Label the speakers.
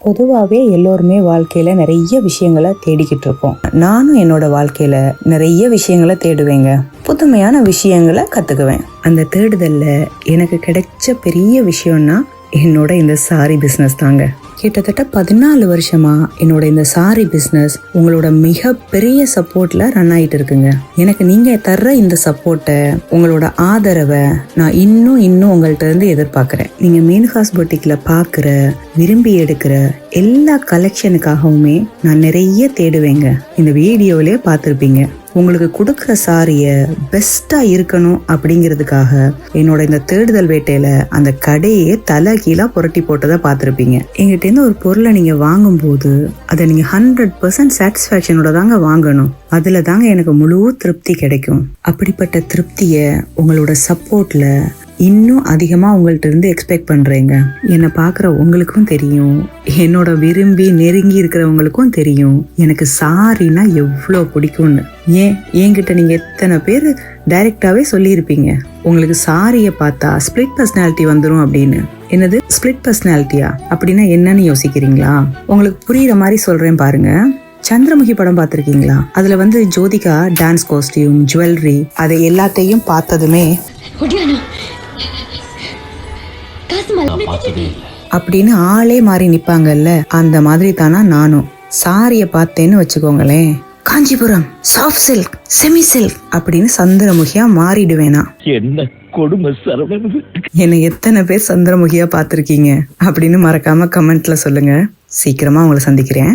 Speaker 1: பொதுவாகவே எல்லோருமே வாழ்க்கையில நிறைய விஷயங்களை தேடிக்கிட்டு இருக்கோம். நானும் என்னோட வாழ்க்கையில நிறைய விஷயங்களை தேடுவேங்க. புதுமையான விஷயங்களை கத்துக்குவேன். அந்த தேடுதல்ல எனக்கு கிடைச்ச பெரிய விஷயம்னா என்னோட இந்த சாரி பிசினஸ் தாங்க. கிட்டத்தட்ட 14 வருஷமா என்னோட இந்த சாரி பிசினஸ் உங்களோட மிக பெரிய சப்போர்ட்ல ரன் ஆயிட்டு இருக்குங்க. எனக்கு நீங்க தர்ற இந்த சப்போர்ட்டை, உங்களோட ஆதரவை நான் இன்னும் உங்கள்ட்ட இருந்து எதிர்பார்க்கிறேன். நீங்க மீன்ஹாஸ் பொட்டிக்ல பாக்குற, விரும்பி எடுக்கிற எல்லா கலெக்ஷனுக்காகவுமே நான் நிறைய தேடுவேங்க. இந்த வீடியோவிலே பார்த்துருப்பீங்க. உங்களுக்கு கொடுக்குற சாரிய பெஸ்டா இருக்கணும் அப்படிங்கிறதுக்காக என்னோட இந்த தேடுதல் வேட்டையில அந்த கடையே தலை கீழா புரட்டி போட்டதை பார்த்துருப்பீங்க. எங்கிட்ட இருந்து ஒரு பொருளை நீங்க வாங்கும் போது அதை நீங்க 100% சாட்டிஸ்பாக்சனோட தாங்க வாங்கணும். அதுல தாங்க எனக்கு முழு திருப்தி கிடைக்கும். அப்படிப்பட்ட திருப்திய உங்களோட சப்போர்ட்ல இன்னும் அதிகமா உங்கள்ட்ட இருந்து எக்ஸ்பெக்ட் பண்றேங்க. என்னை பாக்குற உங்களுக்கும் தெரியும், என்னோட விரும்பி நெருங்கி இருக்கிறவங்களுக்கும் தெரியும் எனக்கு சாரினா எவ்வளோ பிடிக்கும்னு. என்கிட்ட நீங்க எத்தனை பேர் டைரக்டாவே சொல்லியிருப்பீங்க, உங்களுக்கு சாரிய பார்த்தா ஸ்பிளிட் பர்சனாலிட்டி வந்துடும் அப்படின்னு. என்னது ஸ்பிளிட் பர்சனாலிட்டியா? அப்படின்னா என்னன்னு யோசிக்கிறீங்களா? உங்களுக்கு புரியுற மாதிரி சொல்றேன் பாருங்க. சந்திரமுகி படம் பார்த்திருக்கீங்களா? அதுல ஜோதிகா டான்ஸ் காஸ்டியூம், ஜுவல்லரி, அதை எல்லாத்தையும் பார்த்ததுமே அப்படின்னு ஆளே மாறி நிப்பாங்கல்ல, அந்த மாதிரி தானா நானும். சாரிய பார்த்தேன்னு வச்சுக்கோங்களேன், Kanchipuram soft silk, semi silk அப்படின்னு சந்திரமுகியா மாறிடுவேனா. என்ன கொடுமை சரவணன். என்ன எத்தனை பேர் சந்திரமுகியா பார்த்திருக்கீங்க அப்படின்னு மறக்காம கமெண்ட்ல சொல்லுங்க. சீக்கிரமா உங்களை சந்திக்கிறேன்.